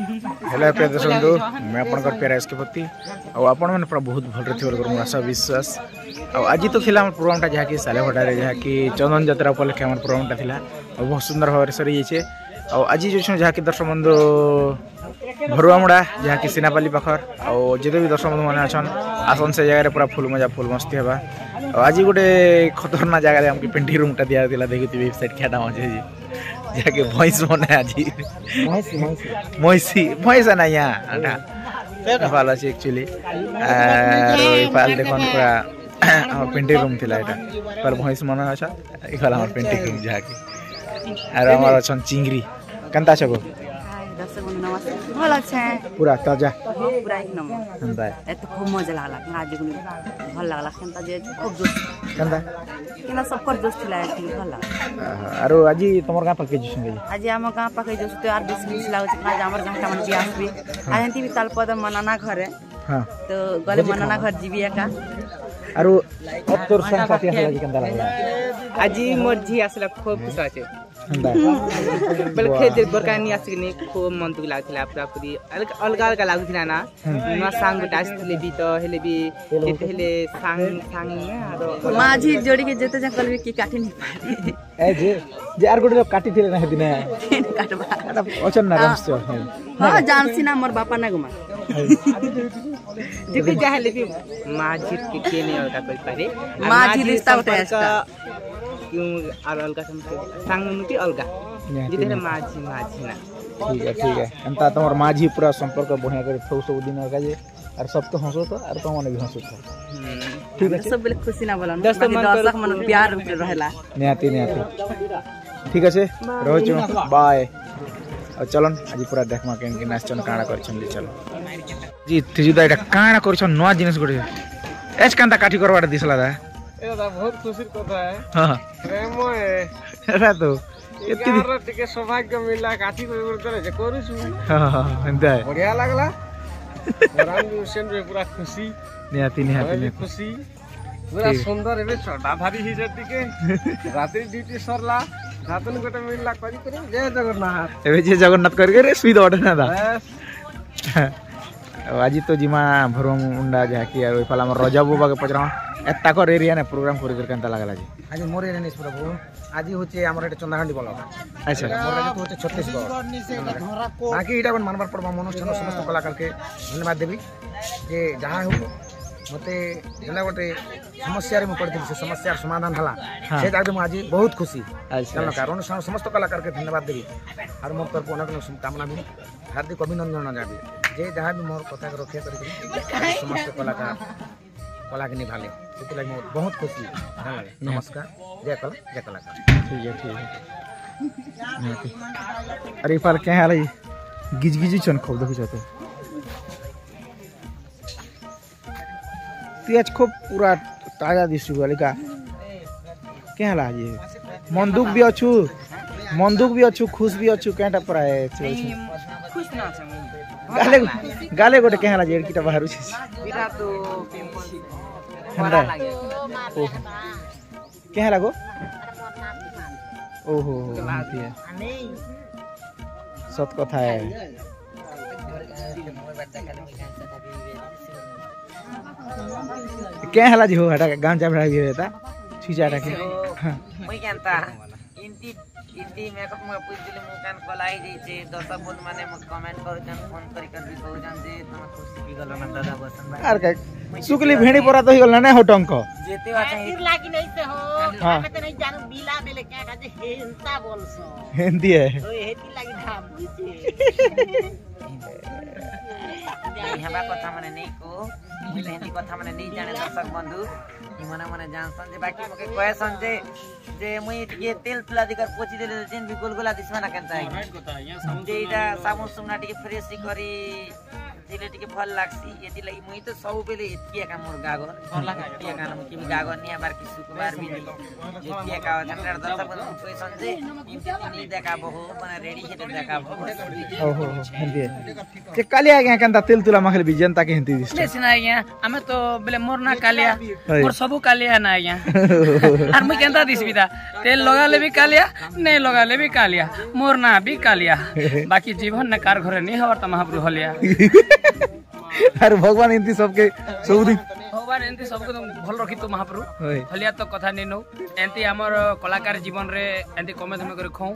Hello प्रिय दर्शक बंधु मैं आपनकर प्यारा एसके पति आपण मैंने पूरा बहुत भलरे थोर आशा विश्वास आज तो थिला हमर प्रोग्राम जहाँ कि सालेभटा जहाँ कि चंदन यात्रा उपलक्षे हमर प्रोग्राम थिला बहुत सुंदर भाव सरी जाइए आज जो जहाँ कि दर्शक बंधु भरुआमुड़ा जहाँ कि सीनापाली पाखर जिते भी दर्शक बंधु मैंने अच्छन आसन से जगह पूरा फुल मजा फुल मस्ती हवा आज गोटे खतरनाक जगह आमको पेंटिंग रूमटा दिया देखी वेबसाइट क्या अच्छे जाके भैंस बने आज महिषी भैंसा ना यहाँ भल अच्छे एक्चुअली इफाल देख पूरा पेंटिंग रूम थी इफाल भैंस मन अच्छा इफाल हमार पेंटिंग रूम जहाँ की आर हमार अच्छा चिंगरी केनता छको भल अच्छे पूरा ताजा पूरा एक नंबर एत खूब मजा लागला आज भल लागला केनता जे खूब दोस्त केनता केना सब कर दोस्त थिला भल लागला आरो आज तमर गां पाके जसन गई आज हम गां पाके जस तो आर 20 मिनिट लागो आज हमर गां मन बियाह हुई आज एंती भी तालपद मनाना घर है हां तो गले मनाना घर जीवी का आरो अब तोर संग साथी आसला केनता लागला आज मोर झी आसला खूब खुश आछे बल खेत बरकानी आसिकने खूब मन दुख लागथिला पूरा पूरी अलग अलग लागुथिला ना न सांग गोटा आसथिले भी तो हेले भी केते हेले सांग सांग ना आरो माझी जोड़ी के जेते जा कलबे की काटी नहीं पारे ए जे आर गोटे काटी थिले ना हेदिने काटबा एटा ओचन ना रमस हां जानसी ना मोर बापा ना गुमा जेते जा हेले भी माझी के केने अलगा कर पारे माझी रिश्ता उठे क्यों आर अलगा सांग मुति अलगा जिते माझी माझी ना ठीक है एंता तमर माझी पूरा संपर्क बढ़िया कर थौ सब दिन का जे और सब तो हंसो तो और तो मन भी हंसो ठीक है सब बेले खुशी ना बोलन दर्शक मन प्यार उठे रहला नियाती ठीक है रहछु बाय और चलन आज पूरा देखमा केन के नाचन काणा करछन ले चलो जी तिजुदा एटा काणा करछन नवा जिनिस गोटे एच कांता काठी करवाटा दिसला दा एदा बहुत खुशी कथा है हां प्रेम है एरा तो यार टिके सौभाग्य मिला काठी करे जे करूछु हां एंता है बढ़िया लागला राम हुसैन रे पूरा खुशी नियाती खुशी पूरा सुंदर एबे छोटा भारी ही टिके रात्रि ड्यूटी सरला रातन गोटे मिलला करी जय जगन्नाथ एबे जय जगन्नाथ करके रे सुई दौड़ ना दा आज तो जिमा भरम उंडा जहाँ की फल आम रजा बाबा के पचरा एता कर एरिया ने प्रोग्राम कर केनता लागला जी आज मोर एरिया नहीं प्रभु आज होचे हमर एटा चंदाखंडी बोला अच्छा मोर आज तो होचे छत्तीसगढ़ बाकी एटा बन मानबार पड़बा अनुष्ठान समस्त कलाकार के धन्यवाद देबी जे जहां हो मते जेला गोटे समस्या रे म पड़थि से समस्या समाधान हला से जाके म आज बहुत खुशी अच्छा कारण समस्त कलाकार के धन्यवाद देबी और मोर तरफ अनेक शुभकामना भी हार्दिक अभिनंदन जाबी जे जहां भी मोर कथा के रक्षा करी समस्त कलाकार कला के निभाले से लगे बहुत खुशी नमस्कार जय कलाकार ठीक है अरे फल क्या हाल है गिजगिजी चन खूब देखो चाहते तेज खूब पूरा ताजा दिसु वालिका क्या हाल है ये मंदुक भी अच्छु खुश भी अच्छु केटा परा है खुश ना गाले गाले गोटे क्या हाल है एडकीटा बाहर छी बिरा तो पिंपल हंदा क्या हाल गो ओहो सत कथा है क्या हला जी हो हटा गांव जा भरा भी होता छीजा के मैं जानता इंटी इंटी मेकअप में पूछ दिले मु कान कलाई जई छे दर्शक बंधु माने म कमेंट करू जन फोन करी कर भी कहू जन जे तुम खुशी भी गलो ना दादा बसन भाई यार का सुकली भेणी परा तो ही गल ना हो टंक जेते आ चाहिए लागी नहीं से हो हमें तो नहीं जानू बिला बेले क्या का जे हेंता बोलसो हिंदी है ओ हेती लागी धाम बुझे हमारा कथा माने नहीं को मिले हिंदी कथा माने नहीं जाने दर्शक बंधु मने मने जान सन जे बाकी मके कहे सन जे मुई ये तेल तुला दिकर पोची देले जेन भी गोलगोला दिसमा ना केनता है जे इटा साबुन सुमना टिके फ्रेश करी ସେଥିରେ ଟିକେ ଭଲ ଲାଗ୍ସି ଏଥି ଲାଗି ମୁଇଁ ତ ସବୁବେଳେ ଏତିକି ଏକା ମୋର ଗାଗର ଏତିକି ଏକା ମୁଁ କେବେ ଗାଗର ନି ଆବାର କି ସୁକୁମାର ବି ନି ଏତିକି ଏକା ଠାଣ୍ଡା ଦର୍ଶକ ବନ୍ଧୁ କହିସନ୍ ଯେ ଏମିତି ଦେखाବ ହୋ ମାନେ ରେଡି ହେତେ ଦେखाବ ଓହୋ ହେନ୍ତି ଯେ କାଲିଆ ଆଜ୍ଞା କେନ୍ତା ତେଲ ତୁଲା ମାଖଲେ ବି ଯେନ୍ତା के हिंदी दिस लेसिना आज्ञा हमें तो बेले मोर ना कालिया मोर सबु कालिया ना आज्ञा आर मुई केंता दिसबिदा तेल लगा ले भी कालिया नहीं लगा ले भी कालिया मोर ना भी कालिया बाकी जीवन ने कार घरे नहीं हवर त महाप्रभु हलिया अरे भगवान इनती सबके सबुदी भगवान एंती सबको भल रखी तो महाप्रभु हलिया तो कथा नहीं नो एंती हमर कलाकार जीवन रे एंती कमे धमे करे खौ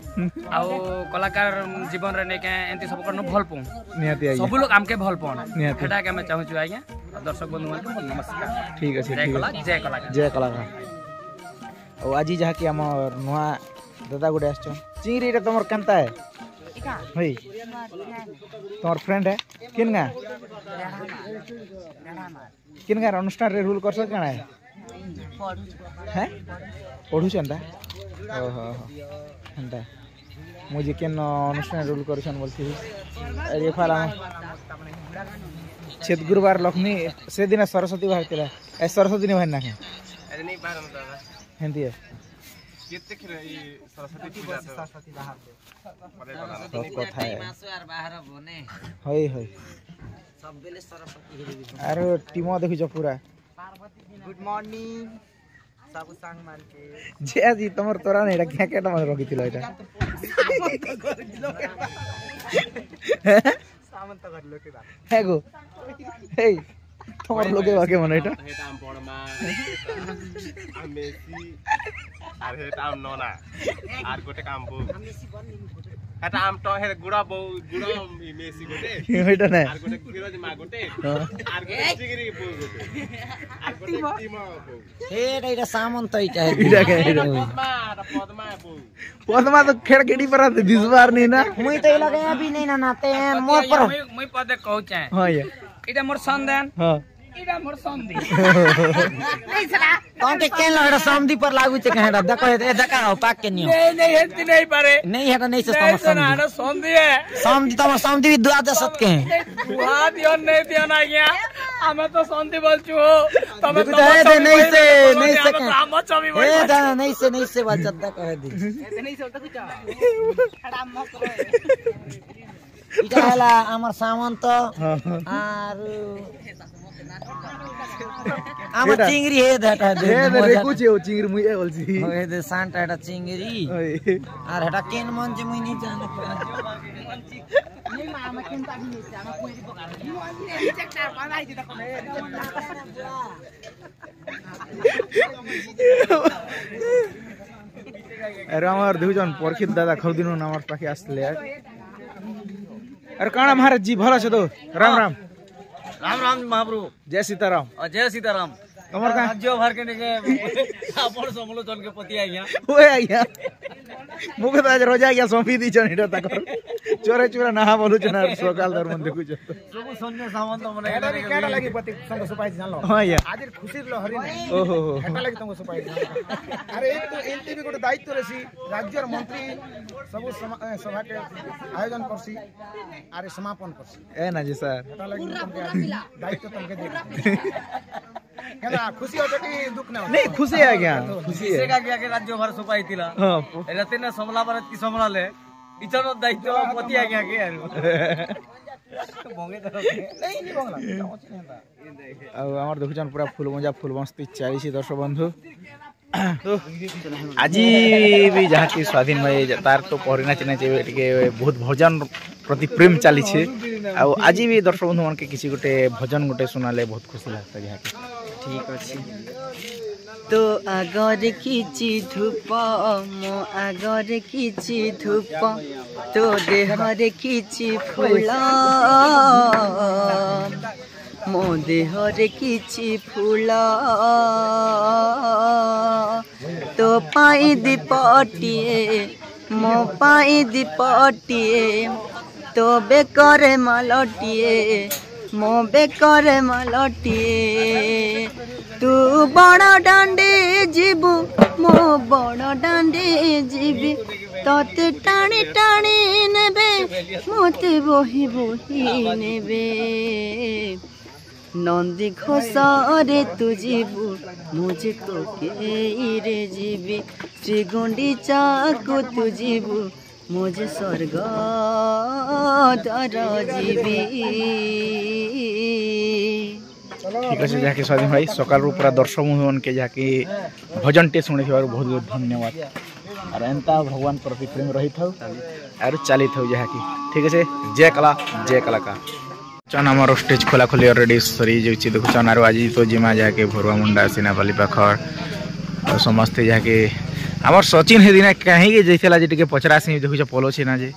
आउ कलाकार जीवन रे ने के एंती सब करनो भल पौ निहाती आइए सब लोग हमके भल पौ हेटा के मैं चाहू छु आज्ञा दर्शक बंधु मन के नमस्कार ठीक अछि जय कलाकार जय कलाकार ओ आजी जहा कि हमर नुआ दादा गुडे आछन चिंगरी रे तमर केनता है हई तोर फ्रेंड है किनगा किनगा अनुष्ठान रे रूल करस काना है हैं पढु चंदा ओहो हंदा मुझे केन अनुष्ठान रूल करछन बोलथि अरे फाला छेद गुरुवार लक्ष्मी से दिन सरस्वती बाहरतिला ए सरस्वती ने भाई ना अरे नहीं बाहर में दादा हेंदी है केते खरे ई सरस्वती पूजा सरस्वती बाहर सब कथा है मासो आर बाहर बने होई होई सब बेले सरस्वती हेबी अरे टीमो देखि छ पूरा गुड मॉर्निंग सब संग मान के जे जी तमर तोरा नहीं रखिया केटा मन रखितिलो एटा सामंत कर लो के बात है गो हे तमर लोगे वाके मन एटा हेटा हम पड़मा आ मेसी आर हेटा हम नोना आर गोटे काम बो हेटा हम तो हे गुड़ा बो गुड़ा मेसी गोटे एटा ना आर गोटे फिरोज मा गोटे आर गोटे चिगरी बो गोटे आर गोटे टीम बो हेटा इटा सामंत इटा इटा के पद्मा बो पद्मा तो खेड़केड़ी पर आते दिस बार नहीं ना मुई तो लगे अभी नहीं ना नाते मोर पर मुई पदे कहू चाहे हां ये इटा मोर संदेन हां इटा मोर संदी नहीं सला कौन के केन लगड़ा समधी पर लागू छे कहेडा देखो ए देखा हो पाक के नियो नहीं हेती नहीं पारे नहीं है नहीं से समझ ना संदी है समधी तो समधी भी दुआ दसत के दुआ दियो नहीं दियो ना गया हमें तो संदी बोलचू हो तमे तो नहीं से हम चमी बोल ए दादा नहीं से बचत दा कह दी नहीं से तो कुछ खड़ा मत रहे इटा हला हमर सामंत आर আমার চিংড়ি হে দেখা দে রে কুছে ও চিংড়ি মুই এ বলছি ওই দে সানটা এটা চিংড়ি আর এটা কেন মন যে মুই নি জানে নি মা আমা কেন তা দিছে আমা কই দিব কার নি চেকটা বানাই দিতা কোনে अरे हमार दुजन परखित दादा खौदिनो नमर पाखे आसले अरे काना महाराज जी भला छ तो राम राम राम राम महाप्रभु जय सीताराम जय सीताराम तमर का राज्य भर के ने अपन समलोचन के पति आइया ओए आइया मुके तो आज रोजा गया सोंपी दी जन हिटा तकर चोरे चोरा नहा बोलु जना सकाल धर्म देखु छ सब सन्ने सामंत मने एटा भी केटा लागि पति संग सुपाई जानलो हां या आज खुशी लो हरि नै ओहो एटा लागि संग सुपाई अरे एक तो एनटी भी गोटे दायित्व रेसी राज्य मंत्री सब सभा के आयोजन करसी अरे समापन करसी ए ना जी सर एटा लागि तुमके दायित्व तुमके दे केना खुशी हो कि दुख ना नहीं खुशी है क्या खुशी है का क्या के राज्य भर सुपाई थिला हां एते ने समला भारत की समलाले इचनो दायित्व पति आज्ञा के भंगे तो नहीं बंगला अब हमर देखुछन पूरा फूल मजा फूल मस्ती चालीसी दर्शक बंधु तो आज भी जहाँ की स्वाधीन भाई तार तो पहरी नाची नाची टे बहुत भजन प्रति प्रेम चली आज भी दर्शक बंधु मन के किसी गोटे भजन गोटे सुनाले बहुत खुशी लगता है ठीक अच्छे तो आगर खिची धूप मो आगर खिची धूप तो देहरे खिची फूल मो देहरे खिची फूल तो पाई दीपटिए मो पाई दीपटिए तो बेकरे मालटिए मो बेकरे मालटिए तू बड़ डांडे जीबू मो बड़ डांडे जीबी तोते टाणी टाणी नेबे मोते बोही बोही नेबे नंदी घोषरे तू जीवु मुझे तो के रे जीवी श्री गुंडीचा को तू जीवु मुझे स्वर्ग दर जीवी। ठीक अच्छे जहाँकि स्वाधीन भाई सकाल पूरा दर्शक मन के जहाँकि भजन टे शुणी बहुत बहुत धन्यवाद और एंता भगवान प्रति प्रेम रही था और चली था जहाँकि ठीक अच्छे जय कला जय कलाकार चन आम स्टेज खोला खोली अलरेडी सरी जाऊँगी देखुन और आज तो जिमा जहाँकि भरुआ मुंडा सिनापाली पाखर और समस्ते जहाँकि आम सचिन हे दिन कहीं जाइला जे टे पचरासी देखुच पलो छीना जे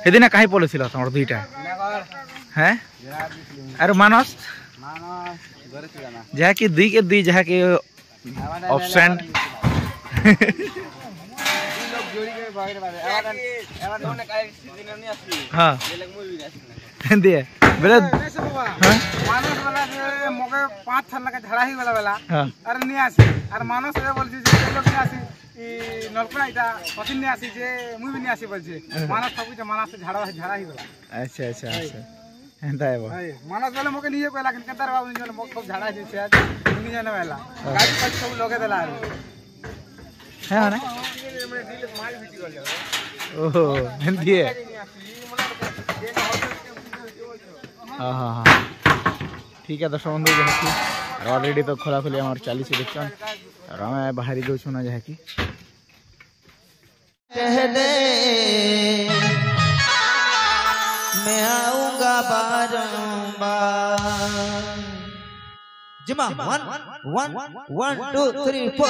हे दिन कहीं पलो थी तुम दुईटा हैं अरे मानस जहाँ कि दुई के दुई जहाँ कि ऑप्शन हाँ दिए बोले मानस वाला जे मगे 5 थान लगा झड़ा ही वाला अरे नहीं आसी अरे मानस रे बोल जे लोग नहीं आसी ई नलकुड़ा इटा पथिन नहीं आसी जे मुई भी नहीं आसी बोल जे मानस सब कुछ मानस से झड़ा ही वाला। अच्छा अच्छा अच्छा एंता है वो मानस वाले मगे नहीं कोला लेकिन कंदर बाबू ने मग खूब झड़ा जे से नहीं जाने वाला गाड़ी पर सब लोगे देला है ना ओहो हिंदी है हाँ हाँ हाँ ठीक है दर्शक बंधु जहाँ कि ऑलरेडी तो खोला खोली आम चली देखन और आम बाहरी दौचु ना जहाँ कि मैं आऊंगा बारंबार जिमा 1 2 3 4